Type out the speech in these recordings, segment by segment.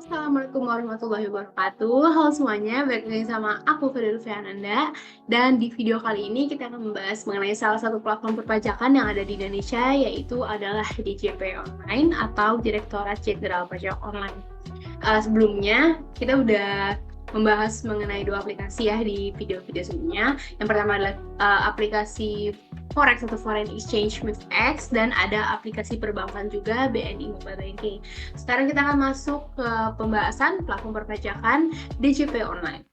Assalamualaikum warahmatullahi wabarakatuh. Halo semuanya, balik lagi sama aku Fadil Ananda. Dan di video kali ini kita akan membahas mengenai salah satu platform perpajakan yang ada di Indonesia, yaitu adalah DJP Online atau Direktorat Jenderal Pajak Online. Sebelumnya kita udah membahas mengenai dua aplikasi ya di video-video sebelumnya. Yang pertama adalah aplikasi Forex atau Foreign Exchange with X, dan ada aplikasi perbankan juga BNI Mobile Banking. Sekarang kita akan masuk ke pembahasan platform perpajakan DJP Online.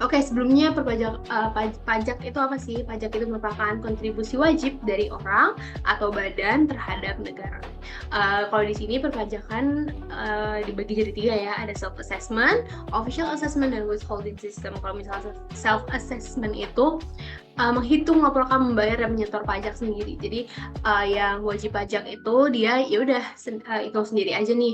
Oke, sebelumnya pajak itu apa sih? Pajak itu merupakan kontribusi wajib dari orang atau badan terhadap negara. Kalau di sini perpajakan dibagi jadi tiga ya, ada self assessment, official assessment, dan withholding system. Kalau misalnya self assessment itu menghitung, melaporkan, membayar, dan menyetor pajak sendiri. Jadi yang wajib pajak itu dia ya udah hitung sendiri aja nih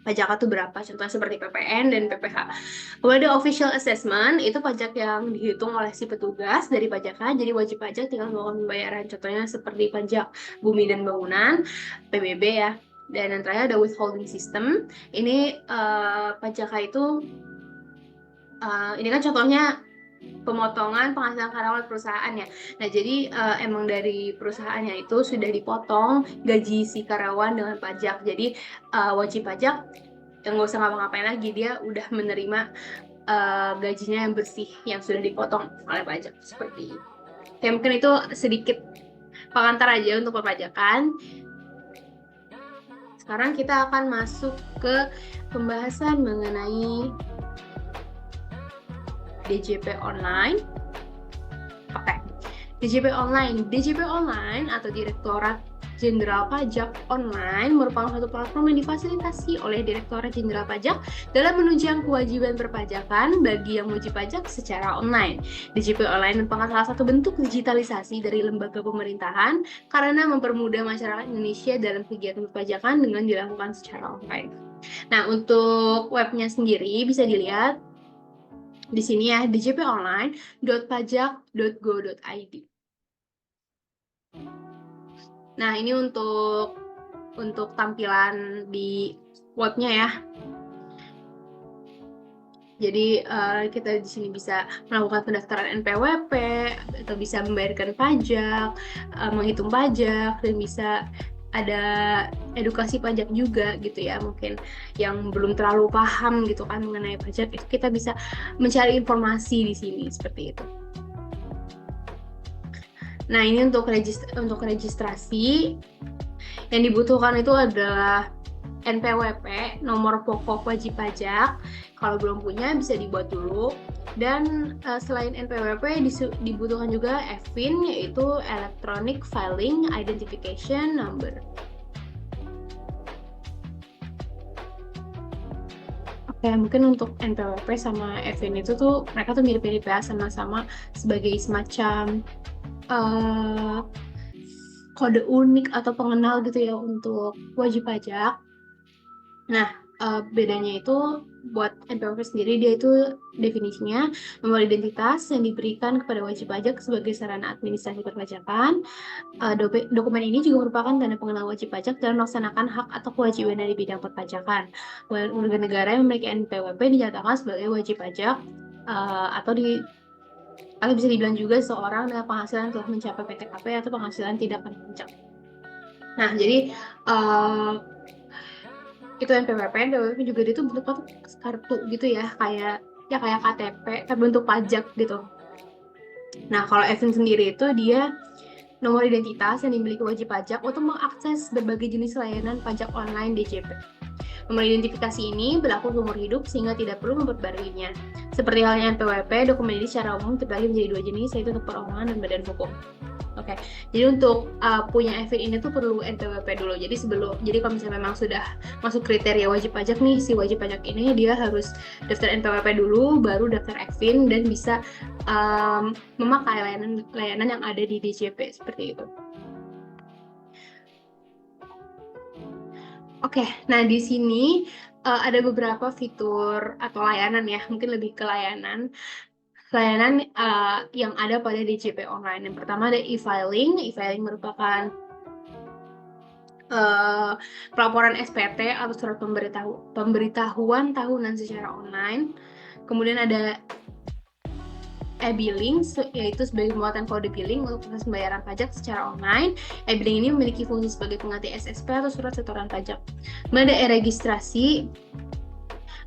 pajaknya tuh berapa, contohnya seperti PPN dan PPH. Kemudian official assessment itu pajak yang dihitung oleh si petugas dari pajaknya, jadi wajib pajak tinggal melakukan pembayaran, contohnya seperti pajak bumi dan bangunan, PBB ya. Dan yang terakhir ada withholding system. Ini pajaknya itu ini kan contohnya pemotongan penghasilan karyawan perusahaan ya. Nah, jadi emang dari perusahaannya itu sudah dipotong gaji si karyawan dengan pajak. Jadi wajib pajak yang nggak usah ngapa-ngapain lagi, dia udah menerima gajinya yang bersih yang sudah dipotong oleh pajak seperti itu. Ya, mungkin itu sedikit pengantar aja untuk perpajakan. Sekarang kita akan masuk ke pembahasan mengenai DJP Online. Oke. DJP Online atau Direktorat Jenderal Pajak Online merupakan satu platform yang difasilitasi oleh Direktorat Jenderal Pajak dalam menunjang kewajiban perpajakan bagi yang wajib pajak secara online. DJP Online merupakan salah satu bentuk digitalisasi dari lembaga pemerintahan karena mempermudah masyarakat Indonesia dalam kegiatan perpajakan dengan dilakukan secara online. Nah, untuk webnya sendiri bisa dilihat di sini ya, djponline.pajak.go.id. Nah, ini untuk tampilan di webnya ya. Jadi kita di sini bisa melakukan pendaftaran NPWP, atau bisa membayarkan pajak, menghitung pajak, dan bisa ada edukasi pajak juga gitu ya. Mungkin yang belum terlalu paham gitu kan mengenai pajak, itu kita bisa mencari informasi di sini seperti itu. Nah, ini untuk registrasi yang dibutuhkan itu adalah NPWP, nomor pokok wajib pajak. Kalau belum punya bisa dibuat dulu. Dan selain NPWP dibutuhkan juga EFIN, yaitu Electronic Filing Identification Number. Oke, mungkin untuk NPWP sama EFIN itu tuh mereka tuh mirip-mirip ya, sama-sama sebagai semacam kode unik atau pengenal gitu ya untuk wajib pajak. Nah, bedanya itu buat NPWP sendiri, dia itu definisinya nomor identitas yang diberikan kepada wajib pajak sebagai sarana administrasi perpajakan. Dokumen ini juga merupakan tanda pengenal wajib pajak dalam melaksanakan hak atau kewajiban dari bidang perpajakan. Warga negara yang memiliki NPWP dinyatakan sebagai wajib pajak atau bisa dibilang juga seorang dengan penghasilan telah mencapai PTKP atau penghasilan tidak akan mencapai. Nah, jadi itu NPWP juga dia tuh bentuk kartu gitu ya, kayak KTP tapi bentuk pajak gitu. Nah, kalau EVIN sendiri itu dia nomor identitas yang dimiliki wajib pajak untuk mengakses berbagai jenis layanan pajak online DJP. Nomor identifikasi ini berlaku seumur hidup sehingga tidak perlu memperbaruinya. Seperti halnya NPWP, dokumen ini secara umum terbagi menjadi dua jenis, yaitu untuk perorangan dan badan hukum. Oke, jadi untuk punya EVIN ini tuh perlu NPWP dulu. Jadi kalau misalnya memang sudah masuk kriteria wajib pajak nih, si wajib pajak ini dia harus daftar NPWP dulu, baru daftar EVIN dan bisa memakai layanan yang ada di DJP seperti itu. Oke, nah di sini ada beberapa fitur atau layanan ya, mungkin lebih ke layanan yang ada pada DJP Online. Yang pertama ada e-filing. E-filing merupakan pelaporan SPT atau surat pemberitahuan tahunan secara online. Kemudian ada e-billing, yaitu sebagai pembuatan kode billing untuk proses pembayaran pajak secara online. E-billing ini memiliki fungsi sebagai pengganti SSP atau surat setoran pajak. Kemudian ada e-registrasi,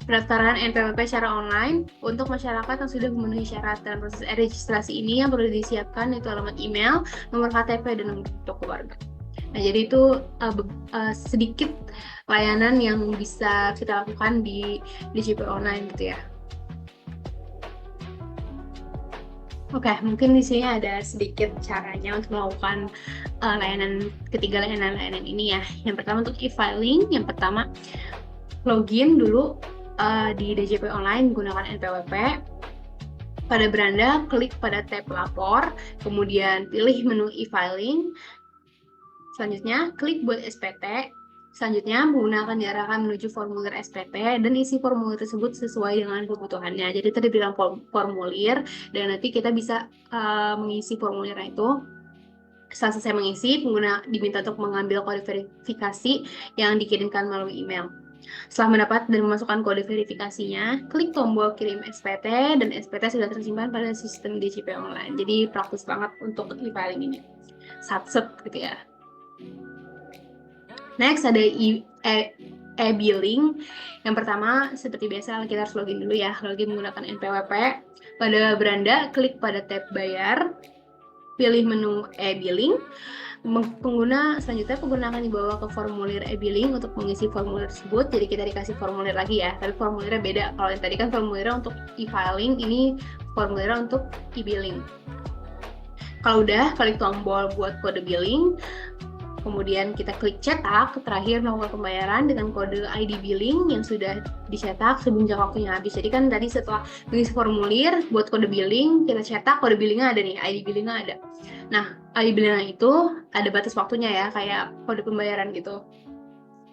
pendaftaran NPWP secara online untuk masyarakat yang sudah memenuhi syarat. Dalam proses e-registrasi ini yang perlu disiapkan itu alamat email, nomor KTP, dan nomor foto keluarga. Nah, jadi itu sedikit layanan yang bisa kita lakukan di DJP online gitu ya. Oke, mungkin di sini ada sedikit caranya untuk melakukan ketiga layanan ini ya. Yang pertama untuk e-filing, yang pertama login dulu di DJP online menggunakan NPWP. Pada beranda, klik pada tab lapor, kemudian pilih menu e-filing. Selanjutnya, klik buat SPT. Selanjutnya, menggunakan diarahkan menuju formulir SPT dan isi formulir tersebut sesuai dengan kebutuhannya. Jadi tadi bilang formulir, dan nanti kita bisa mengisi formulirnya itu. Setelah selesai mengisi, pengguna diminta untuk mengambil kode verifikasi yang dikirimkan melalui email. Setelah mendapat dan memasukkan kode verifikasinya, klik tombol kirim SPT dan SPT sudah tersimpan pada sistem DJP online. Jadi praktis banget untuk e-filing ini. Satset gitu ya. Next ada e-billing. Yang pertama, seperti biasa kita harus login dulu ya. Login menggunakan NPWP. Pada beranda, klik pada tab bayar. Pilih menu e-billing. Pengguna selanjutnya akan dibawa ke formulir e-billing untuk mengisi formulir tersebut. Jadi kita dikasih formulir lagi ya, tapi formulirnya beda. Kalau yang tadi kan formulirnya untuk e-filing, ini formulirnya untuk e-billing. Kalau udah, klik tombol buat kode billing. Kemudian kita klik cetak, terakhir melakukan pembayaran dengan kode ID billing yang sudah dicetak sebelum jangka waktunya habis. Jadi kan tadi setelah mengisi formulir buat kode billing, kita cetak kode billingnya ada nih, ID billingnya ada. Nah, ID billingnya itu ada batas waktunya ya, kayak kode pembayaran gitu.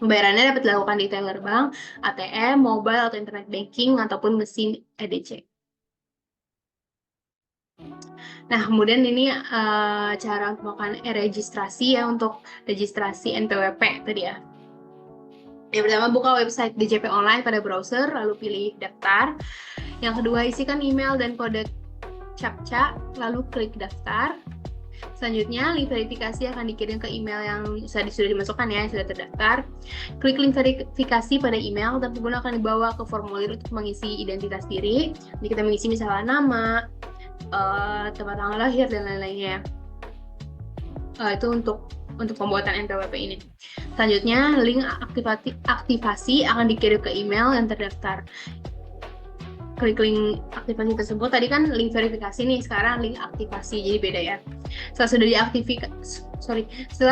Pembayarannya dapat dilakukan di teller bank, ATM, mobile atau internet banking, ataupun mesin EDC. Nah, kemudian ini cara untuk melakukan e-registrasi ya, untuk registrasi NPWP tadi ya. Yang pertama, buka website DJP online pada browser, lalu pilih daftar. Yang kedua, isikan email dan kode CAPTCHA, lalu klik daftar. Selanjutnya, link verifikasi akan dikirim ke email yang sudah dimasukkan ya, yang sudah terdaftar. Klik link verifikasi pada email dan pengguna akan dibawa ke formulir untuk mengisi identitas diri. Jadi kita mengisi misalnya nama, tempat tanggal lahir, dan lain-lainnya. Itu untuk pembuatan NPWP ini. Selanjutnya, link aktivasi akan dikirim ke email yang terdaftar. Klik link aktivasi tersebut. Tadi kan link verifikasi nih, sekarang link aktivasi, jadi beda ya. Setelah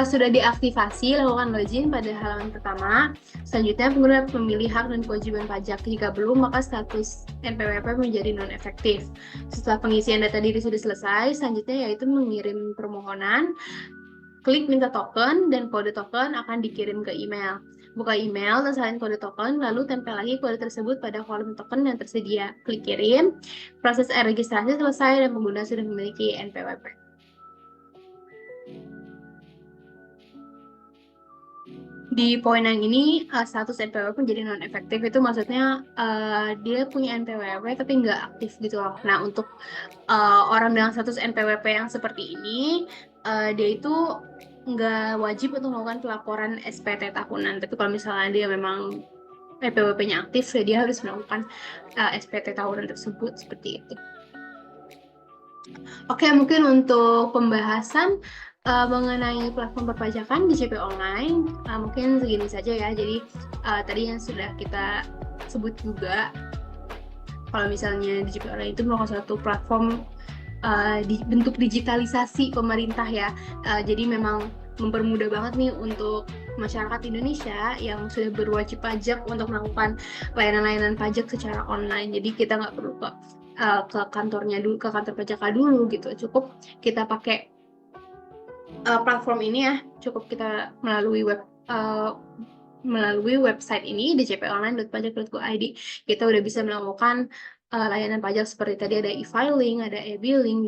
sudah diaktifasi, lakukan login pada halaman pertama. Selanjutnya, pengguna memilih hak dan kewajiban pajak. Jika belum, maka status NPWP menjadi non-efektif. Setelah pengisian data diri sudah selesai, selanjutnya yaitu mengirim permohonan. Klik minta token dan kode token akan dikirim ke email. Buka email dan salin kode token, lalu tempel lagi kode tersebut pada kolom token yang tersedia. Klik kirim. Proses registrasi selesai dan pengguna sudah memiliki NPWP. Di poin yang ini, status NPWP menjadi non-efektif. Itu maksudnya dia punya NPWP tapi nggak aktif gitu loh. Nah, untuk orang dengan status NPWP yang seperti ini, dia itu nggak wajib untuk melakukan pelaporan SPT tahunan. Tapi kalau misalnya dia memang NPWP-nya aktif, ya dia harus melakukan SPT tahunan tersebut, seperti itu. Oke, mungkin untuk pembahasan mengenai platform perpajakan di DJP online mungkin segini saja ya. Jadi tadi yang sudah kita sebut juga, kalau misalnya DJP online itu merupakan suatu platform bentuk digitalisasi pemerintah ya. Jadi memang mempermudah banget nih untuk masyarakat Indonesia yang sudah berwajib pajak untuk melakukan layanan-layanan pajak secara online. Jadi kita nggak perlu ke kantornya dulu, ke kantor pajak dulu gitu. Cukup kita pakai platform ini ya. Cukup kita melalui website ini djponline.pajak.go.id, kita udah bisa melakukan layanan pajak seperti tadi, ada e-filing, ada e-billing,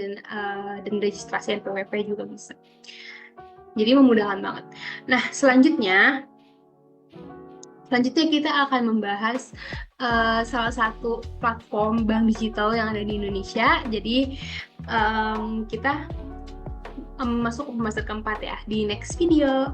dan registrasi NPWP juga bisa. Jadi memudahkan banget. Nah, selanjutnya kita akan membahas salah satu platform bank digital yang ada di Indonesia. Jadi kita masuk ke pembahasan keempat ya di next video.